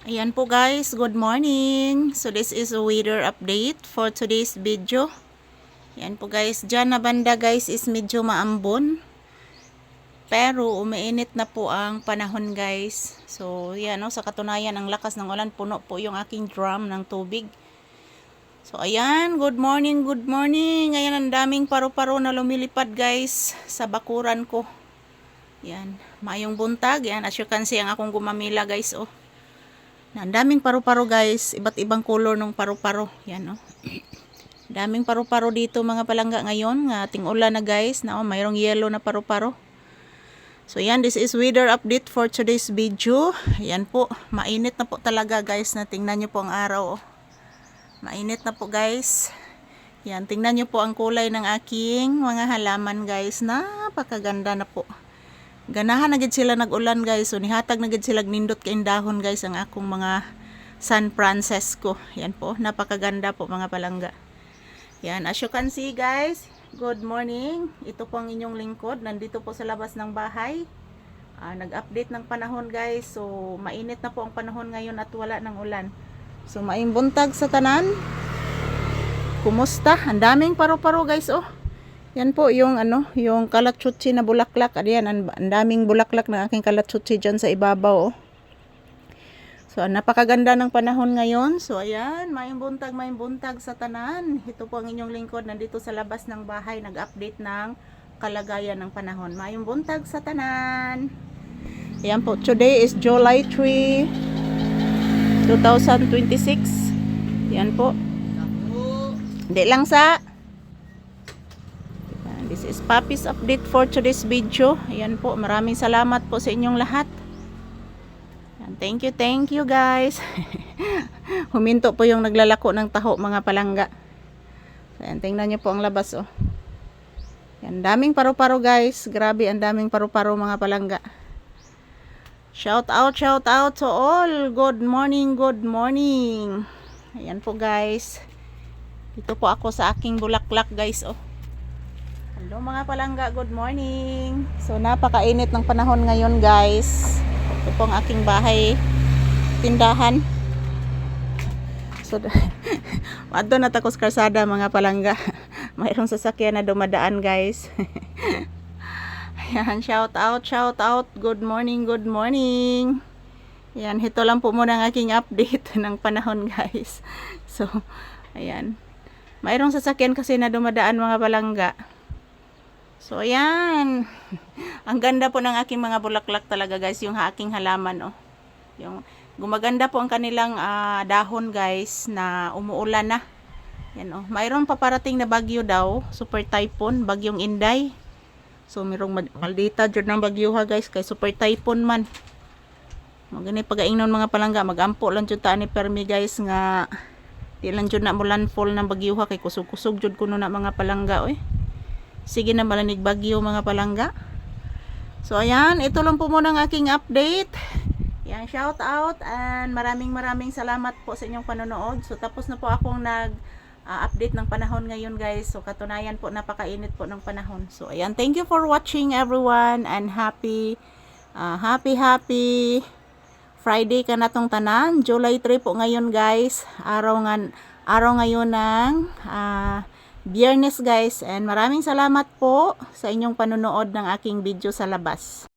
Ayan po guys, good morning. So this is a weather update for today's video. Ayan po guys, dyan na banda guys is medyo maambon. Pero umiinit na po ang panahon guys. So yan, no, sa katunayan ang lakas ng ulan, puno po yung aking drum ng tubig. So ayan, good morning, good morning. Ayan, ang daming paru-paro na lumilipad guys sa bakuran ko. Yan, mayong buntag. Yan, as you can see, ang akong gumamila guys, oh. Ang daming paru-paro guys, iba't ibang color ng paru-paro. Yan, oh. Daming paru-paro dito mga palangga ngayon, nga ating ulan na guys, na mayroong yellow na paru-paro. So yan, this is weather update for today's video. Yan po, mainit na po talaga guys, na tingnan nyo po ang araw, oh. Mainit na po guys. Yan, tingnan nyo po ang kulay ng aking mga halaman guys, napakaganda na po. Ganahan na gid sila nag-ulan guys. So nihatag na gid sila nindot kain dahon guys ang akong mga San Francisco. Yan po, napakaganda po mga palangga. Yan, as you can see guys, good morning. Ito po ang inyong lingkod. Nandito po sa labas ng bahay. Nag-update ng panahon guys. So mainit na po ang panahon ngayon at wala ng ulan. So maing buntag sa tanan. Kumusta? Ang daming paru-paro guys, oh. Yan po yung yung kalatsutsi na bulaklak. Ayan, ang daming bulaklak ng aking kalatsutsi dyan sa ibabaw, oh. So napakaganda ng panahon ngayon. So ayan, may buntag sa tanan. Ito po ang inyong lingkod, nandito sa labas ng bahay, nag-update ng kalagayan ng panahon. May buntag sa tanan. Ayan po, today is July 3, 2026. Yan po. Hindi lang sa this is Papi's update for today's video. Ayan po, maraming salamat po sa inyong lahat. Thank you guys. Huminto po yung naglalako ng taho mga palangga. Ayan, tingnan nyo po ang labas, oh. Ayan, daming paru-paro guys. Grabe, ang daming paru-paro mga palangga. Shout out to all. Good morning, good morning. Ayan po guys. Dito po ako sa aking bulaklak guys, oh. Hello mga palangga, good morning. So napakainit ng panahon ngayon guys. Ito po ang aking bahay, tindahan. So adto na takos karsada mga palangga. Mayroong sasakyan na dumadaan guys. Ayan, shout out. Good morning, good morning. Ayan, ito lang po muna ang aking update ng panahon guys. So ayan, mayroong sasakyan kasi na dumadaan mga palangga. So ayan, ang ganda po ng aking mga bulaklak talaga guys, yung aking halaman, oh. Yung gumaganda po ang kanilang dahon guys, na umuulan na. Yan, oh. Mayroon paparating na bagyo daw, super typhoon, bagyong Inday. So mayroong maldita dyan ng bagyo ha guys, kay super typhoon man. Magani pag-aingnon mga palangga, magampo lang dyan taan ni permi guys, nga di lang dyan na mulan fall ng bagyo ha, kay kusog-kusog dyan kuno na mga palangga, oy. Sige na malanig bagyo mga palangga. So ayan, ito lang po muna ang aking update. Yan, shout out and maraming salamat po sa inyong panonood. So tapos na po akong nag-update ng panahon ngayon guys. So katunayan po, napakainit po ng panahon. So ayan, thank you for watching everyone and happy Friday ka na tong tanan. July 3 po ngayon guys. Araw ngayon ng Biyernes guys, and maraming salamat po sa inyong panonood ng aking video sa labas.